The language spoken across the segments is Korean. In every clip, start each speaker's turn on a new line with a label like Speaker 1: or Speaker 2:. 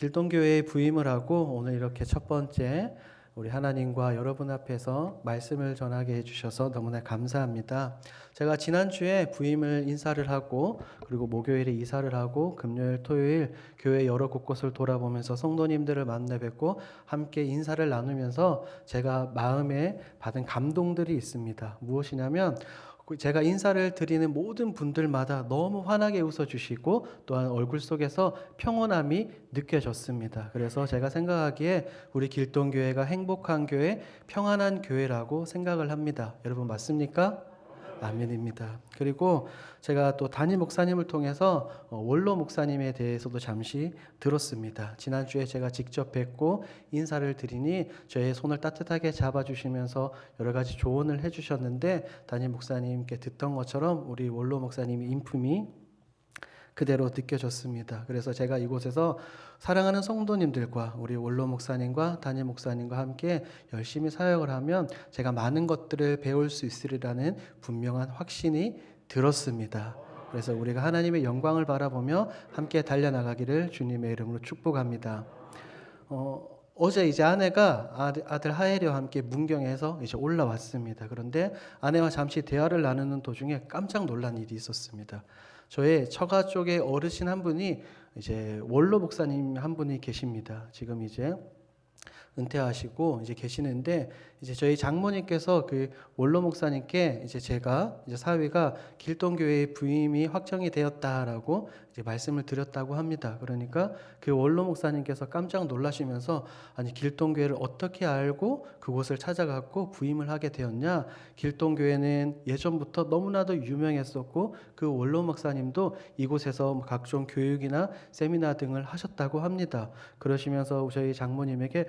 Speaker 1: 길동교회에 부임을 하고 오늘 이렇게 첫 번째 우리 하나님과 여러분 앞에서 말씀을 전하게 해주셔서 너무나 감사합니다. 제가 지난주에 부임을 인사를 하고 그리고 목요일에 이사를 하고 금요일 토요일 교회 여러 곳곳을 돌아보면서 성도님들을 만나 뵙고 함께 인사를 나누면서 제가 마음에 받은 감동들이 있습니다. 무엇이냐면 제가 인사를 드리는 모든 분들마다 너무 환하게 웃어주시고 또한 얼굴 속에서 평온함이 느껴졌습니다. 그래서 제가 생각하기에 우리 길동교회가 행복한 교회, 평안한 교회라고 생각을 합니다. 여러분 맞습니까? 아멘입니다. 그리고 제가 또 담임 목사님을 통해서 원로 목사님에 대해서도 잠시 들었습니다. 지난주에 제가 직접 뵙고 인사를 드리니 저의 손을 따뜻하게 잡아주시면서 여러 가지 조언을 해주셨는데 담임 목사님께 듣던 것처럼 우리 원로 목사님의 인품이 그대로 느껴졌습니다. 그래서 제가 이곳에서 사랑하는 성도님들과 우리 원로 목사님과 담임 목사님과 함께 열심히 사역을 하면 제가 많은 것들을 배울 수 있으리라는 분명한 확신이 들었습니다. 그래서 우리가 하나님의 영광을 바라보며 함께 달려나가기를 주님의 이름으로 축복합니다. 어제 이제 아내가 아들 하엘이와 함께 문경에서 이제 올라왔습니다. 그런데 아내와 잠시 대화를 나누는 도중에 깜짝 놀란 일이 있었습니다. 저의 처가 쪽에 어르신 한 분이 이제 원로 목사님 한 분이 계십니다. 지금 이제 은퇴하시고 이제 계시는데 이제 저희 장모님께서 그 원로 목사님께 이제 제가 이제 사위가 길동교회의 부임이 확정이 되었다라고 이제 말씀을 드렸다고 합니다. 그러니까 그 원로 목사님께서 깜짝 놀라시면서 아니 길동교회를 어떻게 알고 그곳을 찾아갔고 부임을 하게 되었냐? 길동교회는 예전부터 너무나도 유명했었고 그 원로 목사님도 이곳에서 각종 교육이나 세미나 등을 하셨다고 합니다. 그러시면서 저희 장모님에게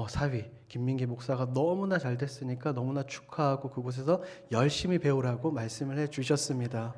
Speaker 1: 사위 김민기 목사가 너무나 잘 됐으니까 너무나 축하하고 그곳에서 열심히 배우라고 말씀을 해주셨습니다.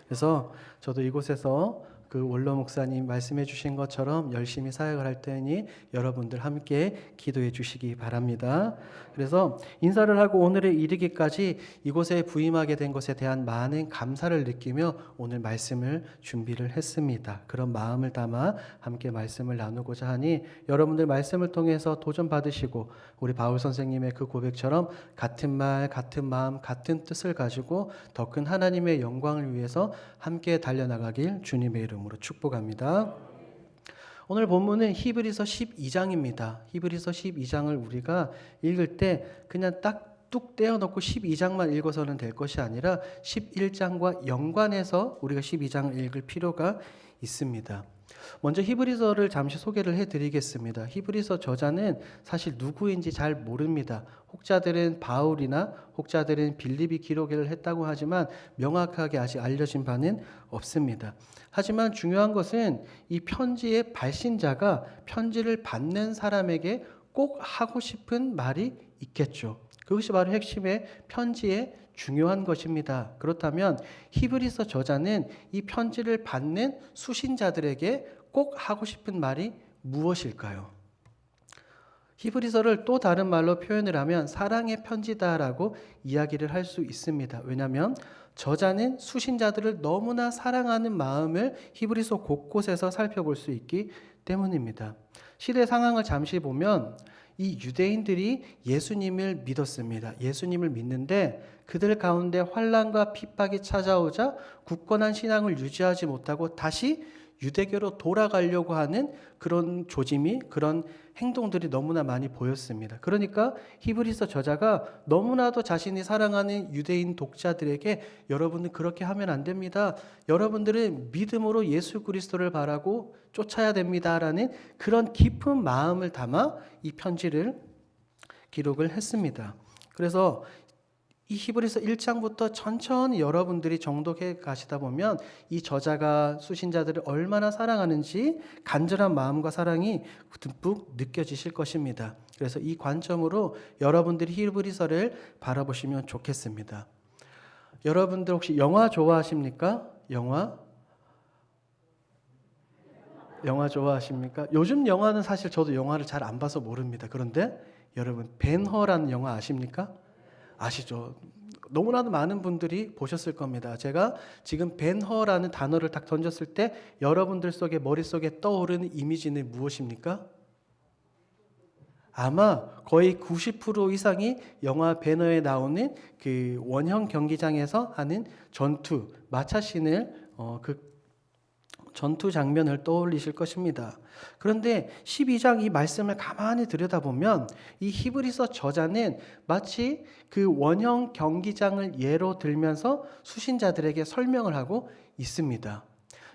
Speaker 1: 그래서 저도 이곳에서 그 원로 목사님 말씀해 주신 것처럼 열심히 사역을 할 테니 여러분들 함께 기도해 주시기 바랍니다. 그래서 인사를 하고 오늘에 이르기까지 이곳에 부임하게 된 것에 대한 많은 감사를 느끼며 오늘 말씀을 준비를 했습니다. 그런 마음을 담아 함께 말씀을 나누고자 하니 여러분들 말씀을 통해서 도전 받으시고 우리 바울 선생님의 그 고백처럼 같은 말, 같은 마음, 같은 뜻을 가지고 더 큰 하나님의 영광을 위해서 함께 달려나가길 주님의 이름으로 축복합니다. 오늘 본문은 히브리서 12장입니다. 히브리서 12장을 우리가 읽을 때 그냥 딱 뚝 떼어놓고 12장만 읽어서는 될 것이 아니라 11장과 연관해서 우리가 12장을 읽을 필요가 있습니다. 먼저 히브리서를 잠시 소개를 해드리겠습니다. 히브리서 저자는 사실 누구인지 잘 모릅니다. 혹자들은 바울이나 혹자들은 빌립이 기록을 했다고 하지만 명확하게 아직 알려진 바는 없습니다. 하지만 중요한 것은 이 편지의 발신자가 편지를 받는 사람에게 꼭 하고 싶은 말이 있겠죠. 그것이 바로 핵심의 편지의 중요한 것입니다. 그렇다면 히브리서 저자는 이 편지를 받는 수신자들에게 꼭 하고 싶은 말이 무엇일까요? 히브리서를 또 다른 말로 표현을 하면 사랑의 편지다라고 이야기를 할 수 있습니다. 왜냐하면 저자는 수신자들을 너무나 사랑하는 마음을 히브리서 곳곳에서 살펴볼 수 있기 때문입니다. 시대 상황을 잠시 보면 이 유대인들이 예수님을 믿었습니다. 예수님을 믿는데 그들 가운데 환난과 핍박이 찾아오자 굳건한 신앙을 유지하지 못하고 다시 유대교로 돌아가려고 하는 그런 조짐이 그런 행동들이 너무나 많이 보였습니다. 그러니까 히브리서 저자가 너무나도 자신이 사랑하는 유대인 독자들에게 여러분은 그렇게 하면 안 됩니다. 여러분들은 믿음으로 예수 그리스도를 바라고 쫓아야 됩니다라는 그런 깊은 마음을 담아 이 편지를 기록을 했습니다. 그래서 이 히브리서 1장부터 천천히 여러분들이 정독해 가시다 보면 이 저자가 수신자들을 얼마나 사랑하는지 간절한 마음과 사랑이 듬뿍 느껴지실 것입니다. 그래서 이 관점으로 여러분들이 히브리서를 바라보시면 좋겠습니다. 여러분들 혹시 영화 좋아하십니까? 영화 좋아하십니까? 요즘 영화는 사실 저도 영화를 잘 안 봐서 모릅니다. 그런데 여러분 벤허라는 영화 아십니까? 아시죠? 너무나도 많은 분들이 보셨을 겁니다. 제가 지금 벤허라는 단어를 딱 던졌을 때 여러분들 속에 머릿속에 떠오르는 이미지는 무엇입니까? 아마 거의 90% 이상이 영화 배너에 나오는 그 원형 경기장에서 하는 전투, 마차신을 그 전투 장면을 떠올리실 것입니다. 그런데 12장 이 말씀을 가만히 들여다보면 이 히브리서 저자는 마치 그 원형 경기장을 예로 들면서 수신자들에게 설명을 하고 있습니다.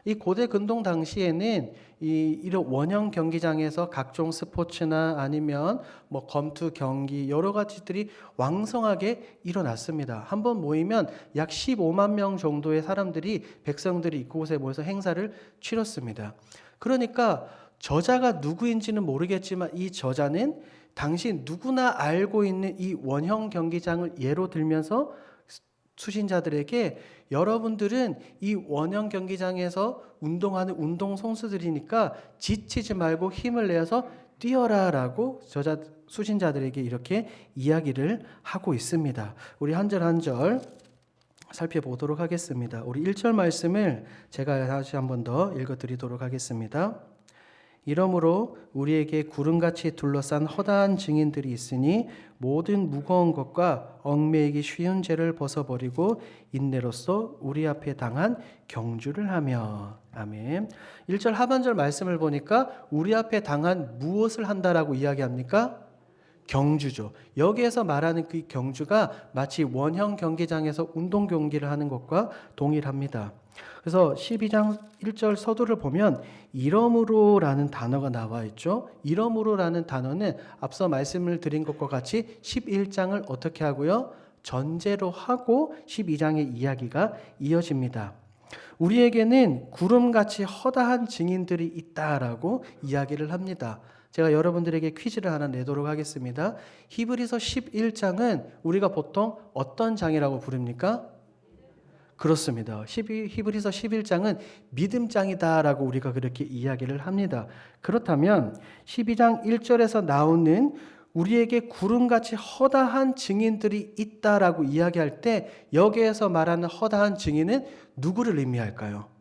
Speaker 1: 이 고대 근동 당시에는 이런 원형 경기장에서 각종 스포츠나 아니면 뭐 검투 경기 여러 가지들이 왕성하게 일어났습니다. 한번 모이면 약 15만 명 정도의 사람들이 백성들이 이곳에 모여서 행사를 치렀습니다. 그러니까 저자가 누구인지는 모르겠지만 이 저자는 당시 누구나 알고 있는 이 원형 경기장을 예로 들면서 수신자들에게 여러분들은 이 원형 경기장에서 운동하는 운동 선수들이니까 지치지 말고 힘을 내서 뛰어라라고 수신자들에게 이렇게 이야기를 하고 있습니다. 우리 한 절 한 절 살펴보도록 하겠습니다. 우리 1절 말씀을 제가 다시 한 번 더 읽어드리도록 하겠습니다. 이러므로 우리에게 구름같이 둘러싼 허다한 증인들이 있으니 모든 무거운 것과 얽매이기 쉬운 죄를 벗어버리고 인내로써 우리 앞에 당한 경주를 하며. 아멘. 1절 하반절 말씀을 보니까 우리 앞에 당한 무엇을 한다라고 이야기합니까? 경주죠. 여기에서 말하는 그 경주가 마치 원형 경기장에서 운동 경기를 하는 것과 동일합니다. 그래서 12장 1절 서두를 보면 이러므로라는 단어가 나와 있죠. 이러므로라는 단어는 앞서 말씀을 드린 것과 같이 11장을 어떻게 하고요? 전제로 하고 12장의 이야기가 이어집니다. 우리에게는 구름같이 허다한 증인들이 있다라고 이야기를 합니다. 제가 여러분들에게 퀴즈를 하나 내도록 하겠습니다. 히브리서 11장은 우리가 보통 어떤 장이라고 부릅니까? 그렇습니다. 히브리서 11장은 믿음장이다라고 우리가 그렇게 이야기를 합니다. 그렇다면 12장 1절에서 나오는 우리에게 구름같이 허다한 증인들이 있다라고 이야기할 때 여기에서 말하는 허다한 증인은 누구를 의미할까요?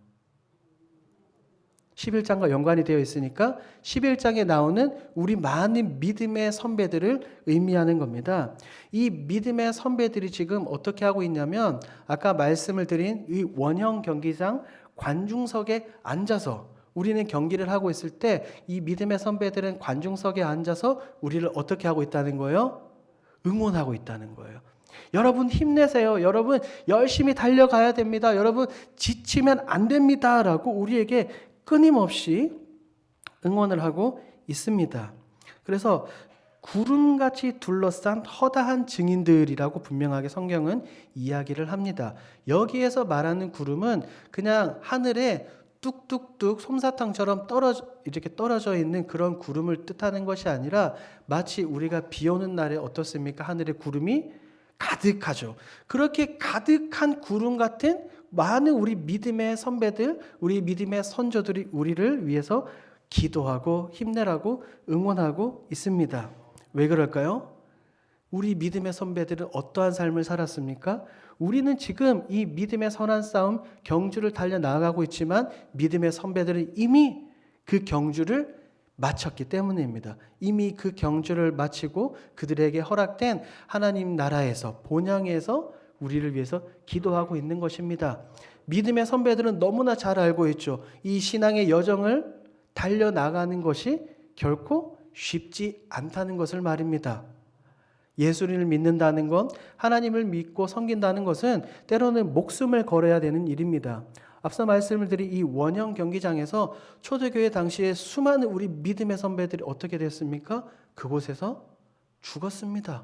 Speaker 1: 11장과 연관이 되어 있으니까 11장에 나오는 우리 많은 믿음의 선배들을 의미하는 겁니다. 이 믿음의 선배들이 지금 어떻게 하고 있냐면 아까 말씀을 드린 이 원형 경기장 관중석에 앉아서 우리는 경기를 하고 있을 때 이 믿음의 선배들은 관중석에 앉아서 우리를 어떻게 하고 있다는 거예요? 응원하고 있다는 거예요. 여러분 힘내세요. 여러분 열심히 달려가야 됩니다. 여러분 지치면 안 됩니다. 라고 우리에게 끊임없이 응원을 하고 있습니다. 그래서 구름같이 둘러싼 허다한 증인들이라고 분명하게 성경은 이야기를 합니다. 여기에서 말하는 구름은 그냥 하늘에 뚝뚝뚝 솜사탕처럼 이렇게 떨어져 있는 그런 구름을 뜻하는 것이 아니라 마치 우리가 비 오는 날에 어떻습니까? 하늘에 구름이 가득하죠. 그렇게 가득한 구름 같은 많은 우리 믿음의 선배들, 우리 믿음의 선조들이 우리를 위해서 기도하고 힘내라고 응원하고 있습니다. 왜 그럴까요? 우리 믿음의 선배들은 어떠한 삶을 살았습니까? 우리는 지금 이 믿음의 선한 싸움 경주를 달려 나아가고 있지만 믿음의 선배들은 이미 그 경주를 마쳤기 때문입니다. 이미 그 경주를 마치고 그들에게 허락된 하나님 나라에서 본향에서 우리를 위해서 기도하고 있는 것입니다. 믿음의 선배들은 너무나 잘 알고 있죠. 이 신앙의 여정을 달려나가는 것이 결코 쉽지 않다는 것을 말입니다. 예수를 믿는다는 것, 하나님을 믿고 섬긴다는 것은 때로는 목숨을 걸어야 되는 일입니다. 앞서 말씀을 드린 이 원형 경기장에서 초대교회 당시에 수많은 우리 믿음의 선배들이 어떻게 됐습니까? 그곳에서 죽었습니다.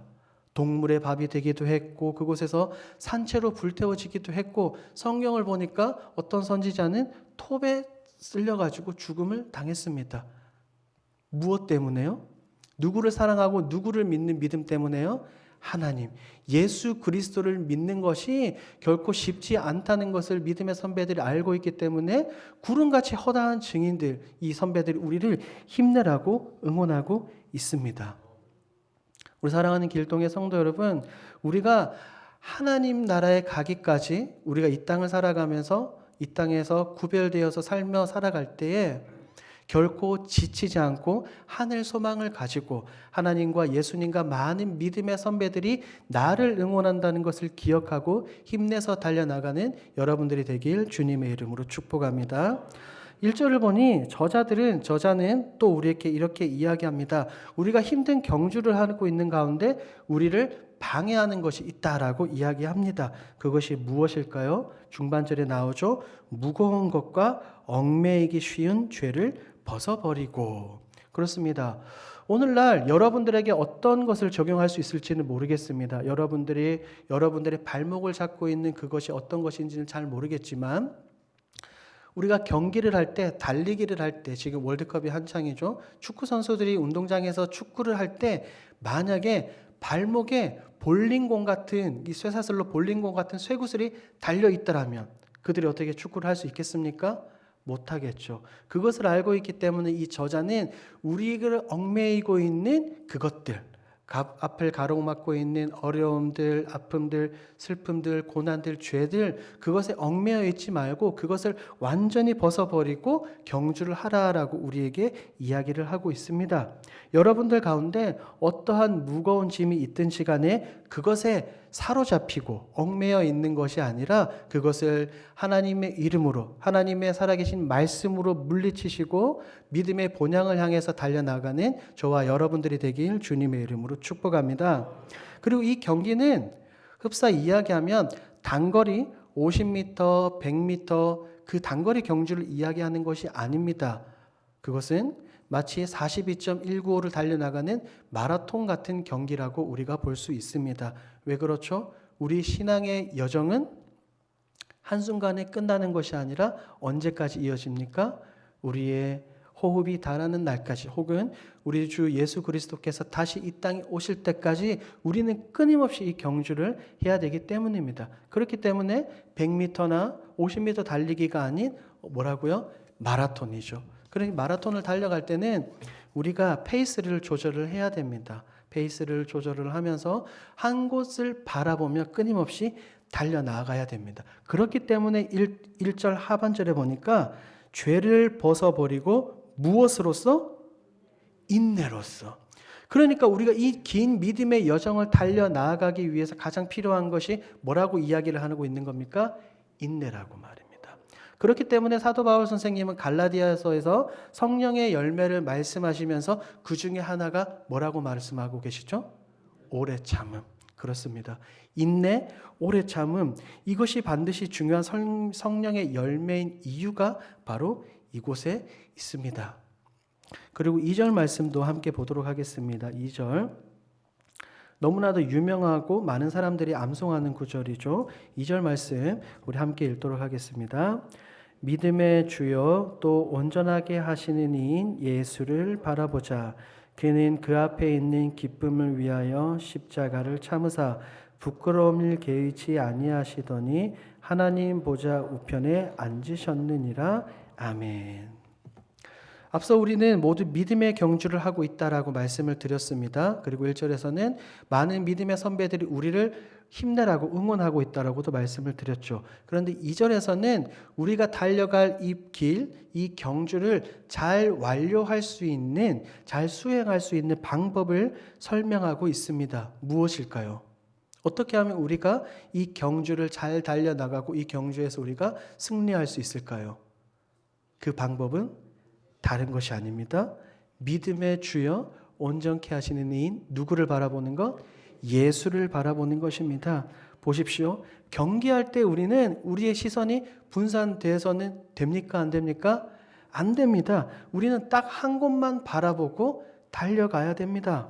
Speaker 1: 동물의 밥이 되기도 했고 그곳에서 산채로 불태워지기도 했고 성경을 보니까 어떤 선지자는 톱에 쓸려가지고 죽음을 당했습니다. 무엇 때문에요? 누구를 사랑하고 누구를 믿는 믿음 때문에요? 하나님, 예수 그리스도를 믿는 것이 결코 쉽지 않다는 것을 믿음의 선배들이 알고 있기 때문에 구름같이 허다한 증인들, 이 선배들이 우리를 힘내라고 응원하고 있습니다. 우리 사랑하는 길동의 성도 여러분, 우리가 하나님 나라에 가기까지 우리가 이 땅을 살아가면서 이 땅에서 구별되어서 살며 살아갈 때에 결코 지치지 않고 하늘 소망을 가지고 하나님과 예수님과 많은 믿음의 선배들이 나를 응원한다는 것을 기억하고 힘내서 달려나가는 여러분들이 되길 주님의 이름으로 축복합니다. 1절을 보니 저자는 또 우리에게 이렇게 이야기합니다. 우리가 힘든 경주를 하고 있는 가운데 우리를 방해하는 것이 있다라고 이야기합니다. 그것이 무엇일까요? 중반절에 나오죠. 무거운 것과 얽매이기 쉬운 죄를 벗어버리고. 그렇습니다. 오늘날 여러분들에게 어떤 것을 적용할 수 있을지는 모르겠습니다. 여러분들의 발목을 잡고 있는 그것이 어떤 것인지는 잘 모르겠지만 우리가 경기를 할 때, 달리기를 할 때, 지금 월드컵이 한창이죠. 축구 선수들이 운동장에서 축구를 할 때 만약에 발목에 볼링공 같은, 이 쇠사슬로 볼링공 같은 쇠구슬이 달려 있더라면 그들이 어떻게 축구를 할 수 있겠습니까? 못하겠죠. 그것을 알고 있기 때문에 이 저자는 우리를 얽매이고 있는 그것들, 앞을 가로막고 있는 어려움들, 아픔들, 슬픔들, 고난들, 죄들, 그것에 얽매여 있지 말고 그것을 완전히 벗어버리고 경주를 하라라고 우리에게 이야기를 하고 있습니다. 여러분들 가운데 어떠한 무거운 짐이 있든지 간에 그것에 사로잡히고 얽매여 있는 것이 아니라 그것을 하나님의 이름으로, 하나님의 살아계신 말씀으로 물리치시고 믿음의 본향을 향해서 달려나가는 저와 여러분들이 되길 주님의 이름으로 축복합니다. 그리고 이 경기는 흡사 이야기하면 단거리 50m, 100m 그 단거리 경주를 이야기하는 것이 아닙니다. 그것은 마치 42.195를 달려나가는 마라톤 같은 경기라고 우리가 볼 수 있습니다. 왜 그렇죠? 우리 신앙의 여정은 한순간에 끝나는 것이 아니라 언제까지 이어집니까? 우리의 호흡이 닿는 날까지, 혹은 우리 주 예수 그리스도께서 다시 이 땅에 오실 때까지 우리는 끊임없이 이 경주를 해야 되기 때문입니다. 그렇기 때문에 100m나 50m 달리기가 아닌 뭐라고요? 마라톤이죠. 그러니 마라톤을 달려갈 때는 우리가 페이스를 조절을 해야 됩니다. 페이스를 조절을 하면서 한 곳을 바라보며 끊임없이 달려나가야 됩니다. 그렇기 때문에 1절 하반절에 보니까 죄를 벗어버리고 무엇으로써? 인내로써. 그러니까 우리가 이 긴 믿음의 여정을 달려나가기 위해서 가장 필요한 것이 뭐라고 이야기를 하고 있는 겁니까? 인내라고 말입니다. 그렇기 때문에 사도 바울 선생님은 갈라디아서에서 성령의 열매를 말씀하시면서 그 중에 하나가 뭐라고 말씀하고 계시죠? 오래 참음. 그렇습니다. 인내, 오래 참음, 이것이 반드시 중요한 성령의 열매인 이유가 바로 이곳에 있습니다. 그리고 2절 말씀도 함께 보도록 하겠습니다. 2절. 너무나도 유명하고 많은 사람들이 암송하는 구절이죠. 2절 말씀 우리 함께 읽도록 하겠습니다. 믿음의 주여 또 온전하게 하시는 이인 예수를 바라보자. 그는 그 앞에 있는 기쁨을 위하여 십자가를 참으사 부끄러움을 개의치 아니하시더니 하나님 보좌 우편에 앉으셨느니라. 아멘. 앞서 우리는 모두 믿음의 경주를 하고 있다라고 말씀을 드렸습니다. 그리고 1절에서는 많은 믿음의 선배들이 우리를 힘내라고 응원하고 있다라고도 말씀을 드렸죠. 그런데 2절에서는 우리가 달려갈 이 길, 이 경주를 잘 완료할 수 있는, 잘 수행할 수 있는 방법을 설명하고 있습니다. 무엇일까요? 어떻게 하면 우리가 이 경주를 잘 달려나가고 이 경주에서 우리가 승리할 수 있을까요? 그 방법은 다른 것이 아닙니다. 믿음의 주여 온전케 하시는 이인 누구를 바라보는 것? 예수를 바라보는 것입니다. 보십시오. 경기할 때 우리는 우리의 시선이 분산돼서는 됩니까? 안 됩니까? 안 됩니다. 우리는 딱 한 곳만 바라보고 달려가야 됩니다.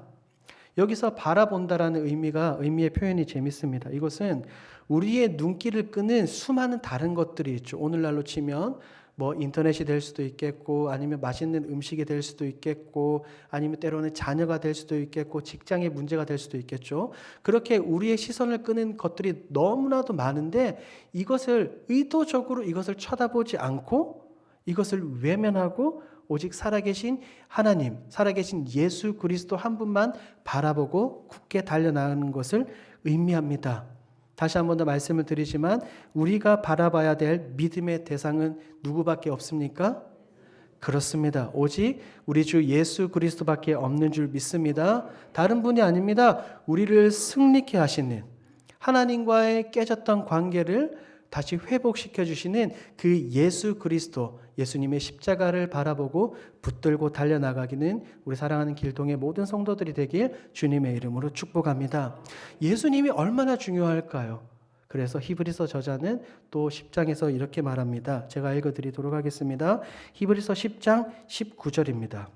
Speaker 1: 여기서 바라본다라는 의미의 표현이 재밌습니다. 이것은 우리의 눈길을 끄는 수많은 다른 것들이 있죠. 오늘날로 치면 뭐 인터넷이 될 수도 있겠고, 아니면 맛있는 음식이 될 수도 있겠고, 아니면 때로는 자녀가 될 수도 있겠고, 직장의 문제가 될 수도 있겠죠. 그렇게 우리의 시선을 끄는 것들이 너무나도 많은데 이것을 의도적으로 이것을 쳐다보지 않고 이것을 외면하고 오직 살아계신 하나님, 살아계신 예수 그리스도 한 분만 바라보고 굳게 달려나가는 것을 의미합니다. 다시 한 번 더 말씀을 드리지만 우리가 바라봐야 될 믿음의 대상은 누구밖에 없습니까? 그렇습니다. 오직 우리 주 예수 그리스도밖에 없는 줄 믿습니다. 다른 분이 아닙니다. 우리를 승리케 하시는, 하나님과의 깨졌던 관계를 다시 회복시켜 주시는 그 예수 그리스도, 예수님의 십자가를 바라보고 붙들고 달려나가기는 우리 사랑하는 길동의 모든 성도들이 되길 주님의 이름으로 축복합니다. 예수님이 얼마나 중요할까요? 그래서 히브리서 저자는 또 10장에서 이렇게 말합니다. 제가 읽어드리도록 하겠습니다. 히브리서 10장 19절입니다.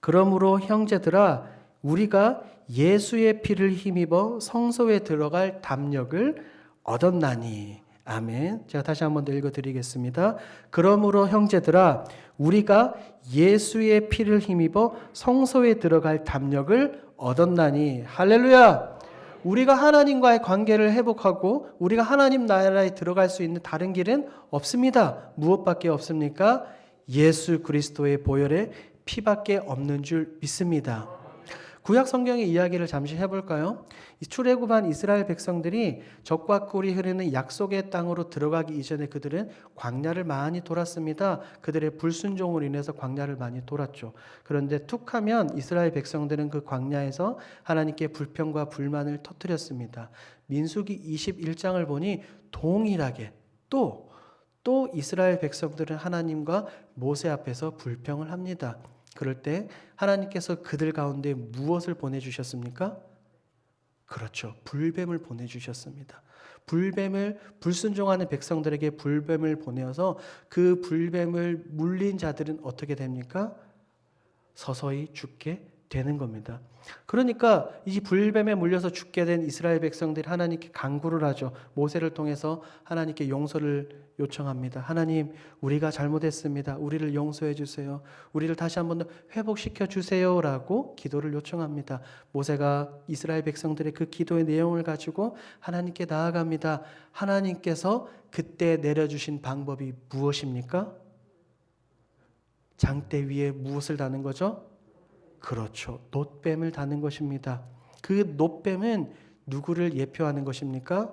Speaker 1: 그러므로 형제들아, 우리가 예수의 피를 힘입어 성소에 들어갈 담력을 얻었나니. 아멘. 제가 다시 한번 더 읽어드리겠습니다. 그러므로 형제들아, 우리가 예수의 피를 힘입어 성소에 들어갈 담력을 얻었나니. 할렐루야. 우리가 하나님과의 관계를 회복하고 우리가 하나님 나라에 들어갈 수 있는 다른 길은 없습니다. 무엇밖에 없습니까? 예수 그리스도의 보혈의 피밖에 없는 줄 믿습니다. 구약 성경의 이야기를 잠시 해볼까요? 출애굽한 이스라엘 백성들이 적과 꿀이 흐르는 약속의 땅으로 들어가기 이전에 그들은 광야를 많이 돌았습니다. 그들의 불순종으로 인해서 광야를 많이 돌았죠. 그런데 툭하면 이스라엘 백성들은 그 광야에서 하나님께 불평과 불만을 터뜨렸습니다. 민수기 21장을 보니 동일하게 또 이스라엘 백성들은 하나님과 모세 앞에서 불평을 합니다. 그럴 때 하나님께서 그들 가운데 무엇을 보내주셨습니까? 그렇죠. 불뱀을 보내주셨습니다. 불순종하는 백성들에게 불뱀을 보내어서 그 불뱀을 물린 자들은 어떻게 됩니까? 서서히 죽게 되는 겁니다. 그러니까 이 불뱀에 물려서 죽게 된 이스라엘 백성들이 하나님께 간구를 하죠. 모세를 통해서 하나님께 용서를 요청합니다. 하나님, 우리가 잘못했습니다. 우리를 용서해 주세요. 우리를 다시 한번 더 회복시켜 주세요라고 기도를 요청합니다. 모세가 이스라엘 백성들의 그 기도의 내용을 가지고 하나님께 나아갑니다. 하나님께서 그때 내려주신 방법이 무엇입니까? 장대 위에 무엇을 다는 거죠? 그렇죠. 놋뱀을 다는 것입니다. 그 놋뱀은 누구를 예표하는 것입니까?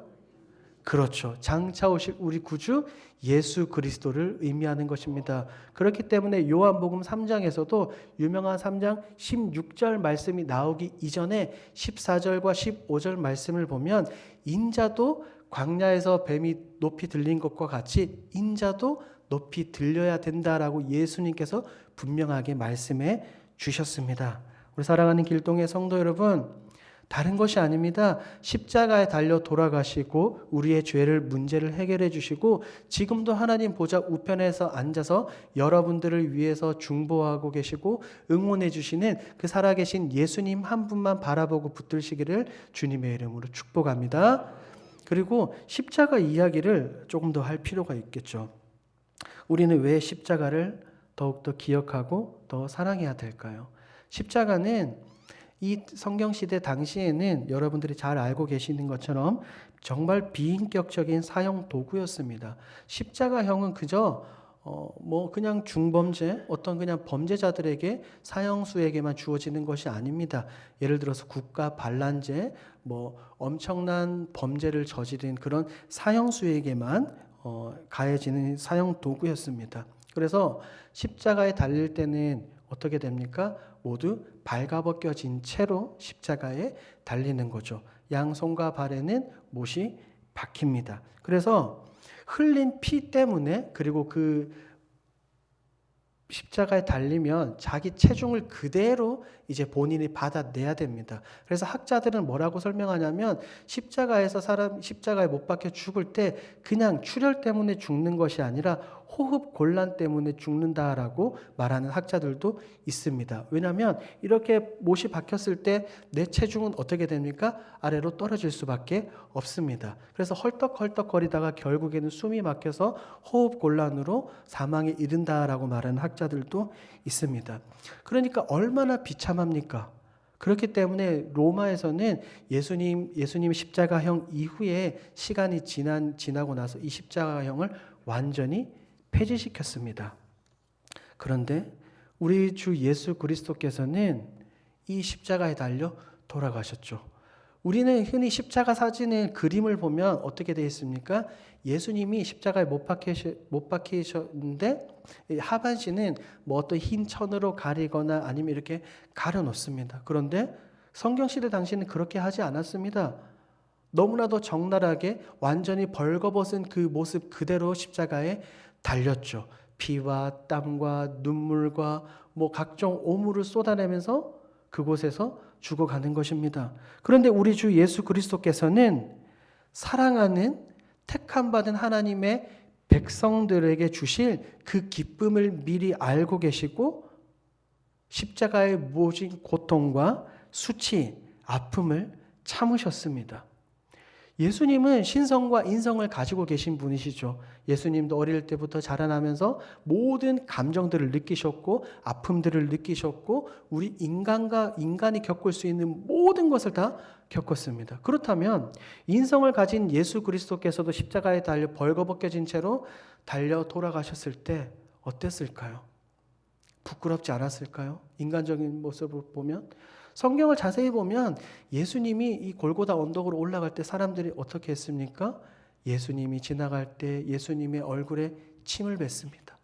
Speaker 1: 그렇죠. 장차 오실 우리 구주 예수 그리스도를 의미하는 것입니다. 그렇기 때문에 요한복음 3장에서도 유명한 3장 16절 말씀이 나오기 이전에 14절과 15절 말씀을 보면 인자도 광야에서 뱀이 높이 들린 것과 같이 인자도 높이 들려야 된다라고 예수님께서 분명하게 말씀해 주셨습니다. 우리 사랑하는 길동의 성도 여러분, 다른 것이 아닙니다. 십자가에 달려 돌아가시고 우리의 죄를 문제를 해결해 주시고 지금도 하나님 보좌 우편에서 앉아서 여러분들을 위해서 중보하고 계시고 응원해 주시는 그 살아계신 예수님 한 분만 바라보고 붙들시기를 주님의 이름으로 축복합니다. 그리고 십자가 이야기를 조금 더 할 필요가 있겠죠. 우리는 왜 십자가를 더욱더 기억하고 더 사랑해야 될까요? 십자가는 이 성경시대 당시에는 여러분들이 잘 알고 계시는 것처럼 정말 비인격적인 사형 도구였습니다. 십자가형은 그저 그냥 중범죄, 어떤 그냥 범죄자들에게 사형수에게만 주어지는 것이 아닙니다. 예를 들어서 국가 반란죄, 엄청난 범죄를 저지른 그런 사형수에게만 가해지는 사형 도구였습니다. 그래서 십자가에 달릴 때는 어떻게 됩니까? 모두 발가벗겨진 채로 십자가에 달리는 거죠. 양손과 발에는 못이 박힙니다. 그래서 흘린 피 때문에 그리고 그 십자가에 달리면 자기 체중을 그대로 이제 본인이 받아내야 됩니다. 그래서 학자들은 뭐라고 설명하냐면 십자가에 못 박혀 죽을 때 그냥 출혈 때문에 죽는 것이 아니라 호흡 곤란 때문에 죽는다라고 말하는 학자들도 있습니다. 왜냐하면 이렇게 못이 박혔을 때 내 체중은 어떻게 됩니까? 아래로 떨어질 수밖에 없습니다. 그래서 헐떡헐떡거리다가 결국에는 숨이 막혀서 호흡 곤란으로 사망에 이른다라고 말하는 학자들도 있습니다. 그러니까 얼마나 비참합니까? 그렇기 때문에 로마에서는 예수님 십자가형 이후에 시간이 지나고 나서 이 십자가형을 완전히 폐지시켰습니다. 그런데 우리 주 예수 그리스도께서는 이 십자가에 달려 돌아가셨죠. 우리는 흔히 십자가 사진의 그림을 보면 어떻게 되어 있습니까? 예수님이 십자가에 못 박히셨는데 하반신은 뭐 어떤 흰 천으로 가리거나 아니면 이렇게 가려 놓습니다. 그런데 성경시대 당시는 그렇게 하지 않았습니다. 너무나도 적나라하게 완전히 벌거벗은 그 모습 그대로 십자가에 달렸죠. 피와 땀과 눈물과 뭐 각종 오물을 쏟아내면서 그곳에서 죽어가는 것입니다. 그런데 우리 주 예수 그리스도께서는 사랑하는 택함 받은 하나님의 백성들에게 주실 그 기쁨을 미리 알고 계시고 십자가의 모진 고통과 수치, 아픔을 참으셨습니다. 예수님은 신성과 인성을 가지고 계신 분이시죠. 예수님도 어릴 때부터 자라나면서 모든 감정들을 느끼셨고 아픔들을 느끼셨고 우리 인간이 겪을 수 있는 모든 것을 다 겪었습니다. 그렇다면 인성을 가진 예수 그리스도께서도 십자가에 달려 벌거벗겨진 채로 달려 돌아가셨을 때 어땠을까요? 부끄럽지 않았을까요? 인간적인 모습을 보면 성경을 자세히 보면 예수님이 이 골고다 언덕으로 올라갈 때 사람들이 어떻게 했습니까? 예수님이 지나갈 때 예수님의 얼굴에 침을 뱉습니다.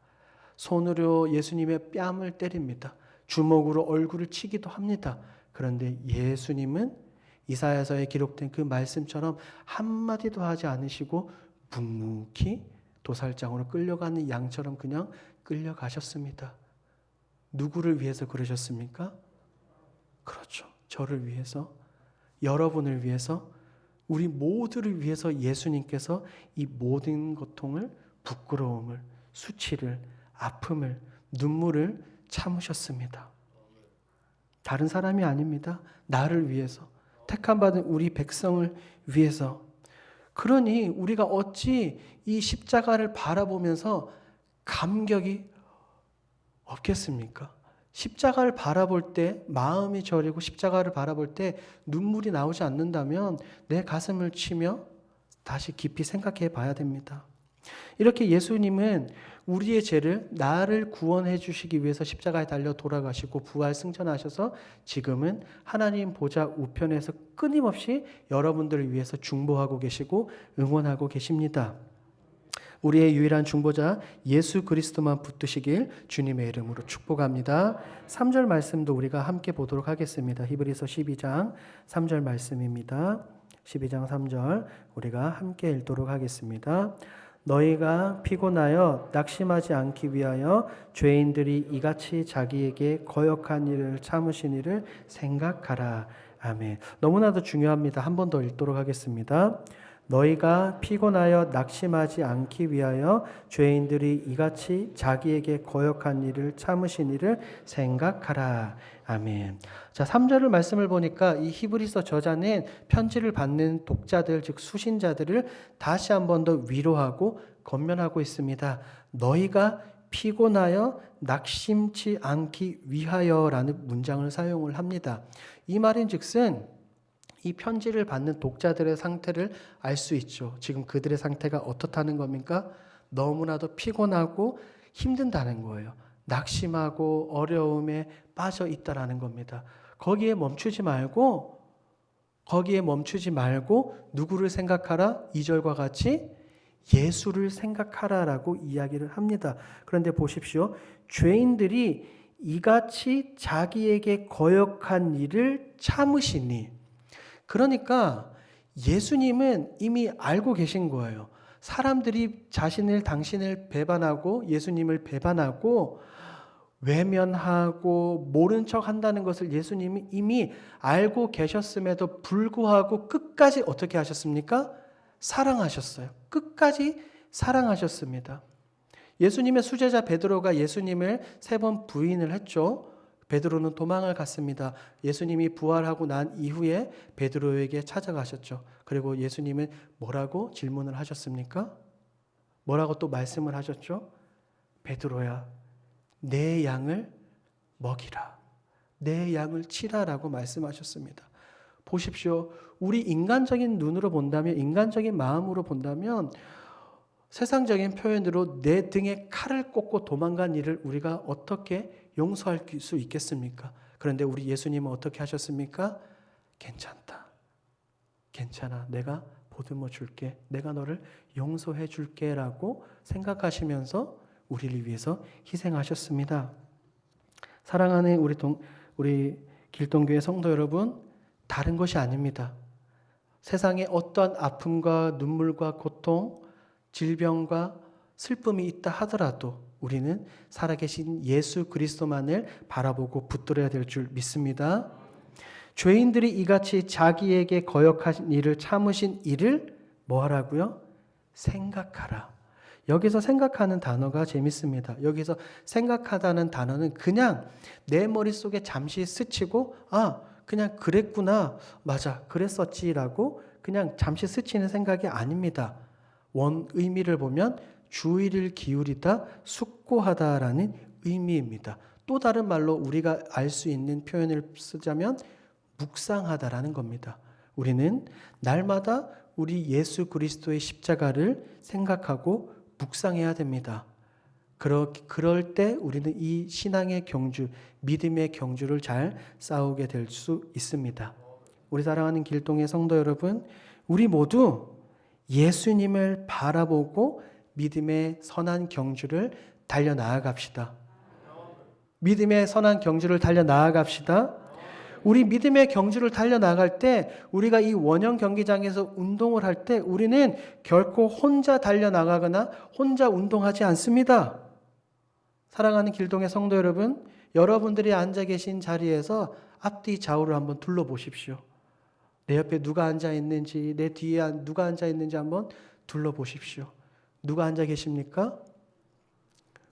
Speaker 1: 손으로 예수님의 뺨을 때립니다. 주먹으로 얼굴을 치기도 합니다. 그런데 예수님은 이사야서에 기록된 그 말씀처럼 한마디도 하지 않으시고 묵묵히 도살장으로 끌려가는 양처럼 그냥 끌려가셨습니다. 누구를 위해서 그러셨습니까? 그렇죠. 저를 위해서, 여러분을 위해서, 우리 모두를 위해서 예수님께서 이 모든 고통을, 부끄러움을, 수치를, 아픔을, 눈물을 참으셨습니다. 다른 사람이 아닙니다. 나를 위해서, 택함받은 우리 백성을 위해서. 그러니 우리가 어찌 이 십자가를 바라보면서 감격이 없겠습니까? 십자가를 바라볼 때 마음이 저리고 십자가를 바라볼 때 눈물이 나오지 않는다면 내 가슴을 치며 다시 깊이 생각해 봐야 됩니다. 이렇게 예수님은 우리의 죄를 나를 구원해 주시기 위해서 십자가에 달려 돌아가시고 부활 승천하셔서 지금은 하나님 보좌 우편에서 끊임없이 여러분들을 위해서 중보하고 계시고 응원하고 계십니다. 우리의 유일한 중보자 예수 그리스도만 붙드시길 주님의 이름으로 축복합니다. 3절 말씀도 우리가 함께 보도록 하겠습니다. 히브리서 12장 3절 말씀입니다. 12장 3절 우리가 함께 읽도록 하겠습니다. 너희가 피곤하여 낙심하지 않기 위하여 죄인들이 이같이 자기에게 거역한 일을 참으신 일을 생각하라. 아멘. 너무나도 중요합니다. 한 번 더 읽도록 하겠습니다. 너희가 피곤하여 낙심하지 않기 위하여 죄인들이 이같이 자기에게 거역한 일을 참으신 일을 생각하라. 아멘. 자, 3절을 말씀을 보니까 이 히브리서 저자는 편지를 받는 독자들, 즉 수신자들을 다시 한 번 더 위로하고 권면하고 있습니다. 너희가 피곤하여 낙심치 않기 위하여라는 문장을 사용을 합니다. 이 말인즉슨 이 편지를 받는 독자들의 상태를 알 수 있죠. 지금 그들의 상태가 어떻다는 겁니까? 너무나도 피곤하고 힘든다는 거예요. 낙심하고 어려움에 빠져 있다라는 겁니다. 거기에 멈추지 말고 누구를 생각하라? 2절과 같이 예수를 생각하라라고 이야기를 합니다. 그런데 보십시오. 죄인들이 이같이 자기에게 거역한 일을 참으시니, 그러니까 예수님은 이미 알고 계신 거예요. 사람들이 당신을 배반하고 예수님을 배반하고 외면하고 모른 척 한다는 것을 예수님이 이미 알고 계셨음에도 불구하고 끝까지 어떻게 하셨습니까? 사랑하셨어요. 끝까지 사랑하셨습니다. 예수님의 수제자 베드로가 예수님을 3번 부인을 했죠. 베드로는 도망을 갔습니다. 예수님이 부활하고 난 이후에 베드로에게 찾아가셨죠. 그리고 예수님은 뭐라고 질문을 하셨습니까? 뭐라고 또 말씀을 하셨죠? 베드로야, 내 양을 먹이라. 내 양을 치라라고 말씀하셨습니다. 보십시오. 우리 인간적인 눈으로 본다면, 인간적인 마음으로 본다면 세상적인 표현으로 내 등에 칼을 꽂고 도망간 일을 우리가 어떻게 용서할 수 있겠습니까? 그런데 우리 예수님은 어떻게 하셨습니까? 괜찮다. 괜찮아. 내가 보듬어 줄게. 내가 너를 용서해 줄게 라고 생각하시면서 우리를 위해서 희생하셨습니다. 사랑하는 우리 길동교회 성도 여러분, 다른 것이 아닙니다. 세상에 어떠한 아픔과 눈물과 고통, 질병과 슬픔이 있다 하더라도 우리는 살아계신 예수 그리스도만을 바라보고 붙들어야 될 줄 믿습니다. 죄인들이 이같이 자기에게 거역하신 일을 참으신 일을 뭐 하라고요? 생각하라. 여기서 생각하는 단어가 재밌습니다. 여기서 생각하다는 단어는 그냥 내 머릿속에 잠시 스치고 그냥 그랬구나. 맞아. 그랬었지라고 그냥 잠시 스치는 생각이 아닙니다. 원 의미를 보면 주의를 기울이다, 숙고하다라는 의미입니다. 또 다른 말로 우리가 알 수 있는 표현을 쓰자면 묵상하다라는 겁니다. 우리는 날마다 우리 예수 그리스도의 십자가를 생각하고 묵상해야 됩니다. 그럴 때 우리는 이 신앙의 경주, 믿음의 경주를 잘 싸우게 될 수 있습니다. 우리 사랑하는 길동의 성도 여러분, 우리 모두 예수님을 바라보고 믿음의 선한 경주를 달려나아갑시다. 믿음의 선한 경주를 달려나아갑시다. 우리 믿음의 경주를 달려나갈 때 우리가 이 원형 경기장에서 운동을 할 때 우리는 결코 혼자 달려나가거나 혼자 운동하지 않습니다. 사랑하는 길동의 성도 여러분, 여러분들이 앉아 계신 자리에서 앞뒤 좌우를 한번 둘러보십시오. 내 옆에 누가 앉아 있는지, 내 뒤에 누가 앉아 있는지 한번 둘러보십시오. 누가 앉아 계십니까?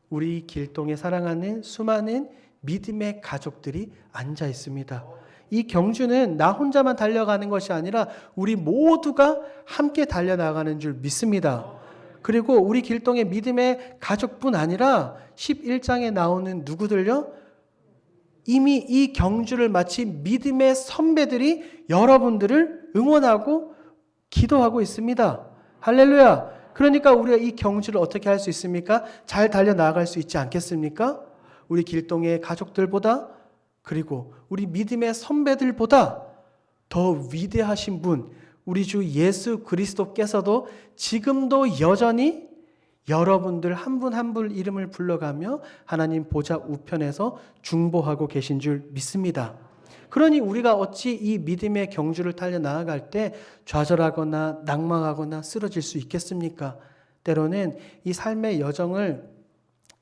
Speaker 1: 우리 길동에 사랑하는 수많은 믿음의 가족들이 앉아 있습니다. 이 경주는 나 혼자만 달려가는 것이 아니라 우리 모두가 함께 달려나가는 줄 믿습니다. 그리고 우리 길동의 믿음의 가족뿐 아니라 11장에 나오는 누구들요? 이미 이 경주를 마친 믿음의 선배들이 여러분들을 응원하고 기도하고 있습니다. 할렐루야. 그러니까 우리가 이 경주를 어떻게 할 수 있습니까? 잘 달려나갈 수 있지 않겠습니까? 우리 길동의 가족들보다, 그리고 우리 믿음의 선배들보다 더 위대하신 분, 우리 주 예수 그리스도께서도 지금도 여전히 여러분들 한 분 한 분 이름을 불러가며 하나님 보좌 우편에서 중보하고 계신 줄 믿습니다. 그러니 우리가 어찌 이 믿음의 경주를 달려 나아갈 때 좌절하거나 낭망하거나 쓰러질 수 있겠습니까? 때로는 이 삶의 여정을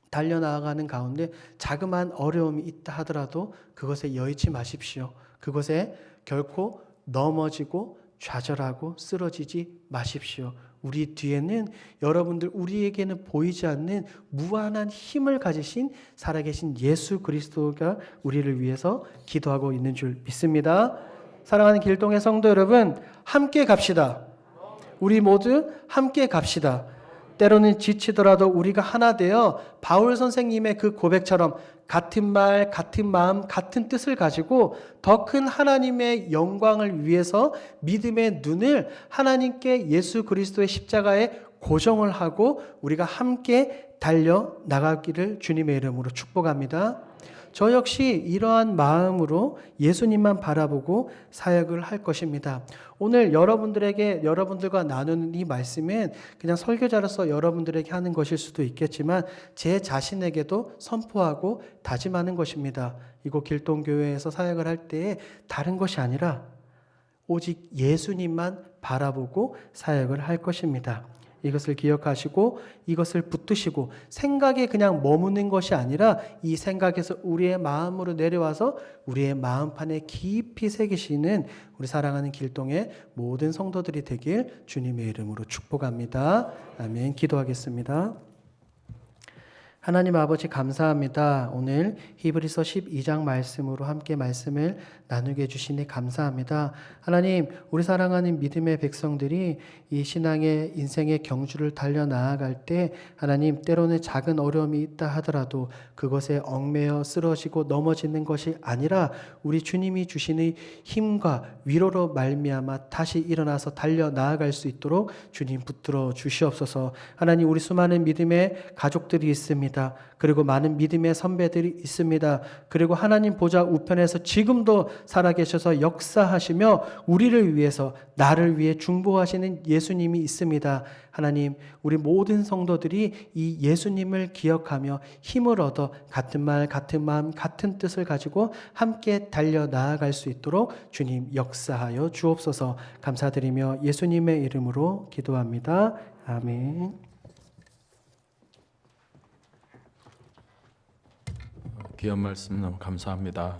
Speaker 1: 달려나가는 가운데 자그마한 어려움이 있다 하더라도 그것에 여의치 마십시오. 그것에 결코 넘어지고 좌절하고 쓰러지지 마십시오. 우리 뒤에는 여러분들, 우리에게는 보이지 않는 무한한 힘을 가지신 살아계신 예수 그리스도가 우리를 위해서 기도하고 있는 줄 믿습니다. 사랑하는 길동의 성도 여러분, 함께 갑시다. 우리 모두 함께 갑시다. 때로는 지치더라도 우리가 하나 되어 바울 선생님의 그 고백처럼 같은 말, 같은 마음, 같은 뜻을 가지고 더 큰 하나님의 영광을 위해서 믿음의 눈을 하나님께 예수 그리스도의 십자가에 고정을 하고 우리가 함께 달려 나가기를 주님의 이름으로 축복합니다. 저 역시 이러한 마음으로 예수님만 바라보고 사역을 할 것입니다. 오늘 여러분들과 나누는 이 말씀은 그냥 설교자로서 여러분들에게 하는 것일 수도 있겠지만 제 자신에게도 선포하고 다짐하는 것입니다. 이곳 길동교회에서 사역을 할 때에 다른 것이 아니라 오직 예수님만 바라보고 사역을 할 것입니다. 이것을 기억하시고 이것을 붙드시고 생각에 그냥 머무는 것이 아니라 이 생각에서 우리의 마음으로 내려와서 우리의 마음판에 깊이 새기시는 우리 사랑하는 길동의 모든 성도들이 되길 주님의 이름으로 축복합니다. 아멘. 기도하겠습니다. 하나님 아버지 감사합니다. 오늘 히브리서 12장 말씀으로 함께 말씀을 나누게 해주시니 감사합니다. 하나님, 우리 사랑하는 믿음의 백성들이 이 신앙의 인생의 경주를 달려나아갈 때 하나님, 때로는 작은 어려움이 있다 하더라도 그것에 얽매여 쓰러지고 넘어지는 것이 아니라 우리 주님이 주시는 힘과 위로로 말미암아 다시 일어나서 달려나아갈 수 있도록 주님 붙들어 주시옵소서. 하나님, 우리 수많은 믿음의 가족들이 있습니다. 있습니다. 그리고 많은 믿음의 선배들이 있습니다. 그리고 하나님 보좌 우편에서 지금도 살아계셔서 역사하시며 우리를 위해서, 나를 위해 중보하시는 예수님이 있습니다. 하나님, 우리 모든 성도들이 이 예수님을 기억하며 힘을 얻어 같은 말, 같은 마음, 같은 뜻을 가지고 함께 달려 나아갈 수 있도록 주님 역사하여 주옵소서. 감사드리며 예수님의 이름으로 기도합니다. 아멘.
Speaker 2: 귀한 말씀 너무 감사합니다.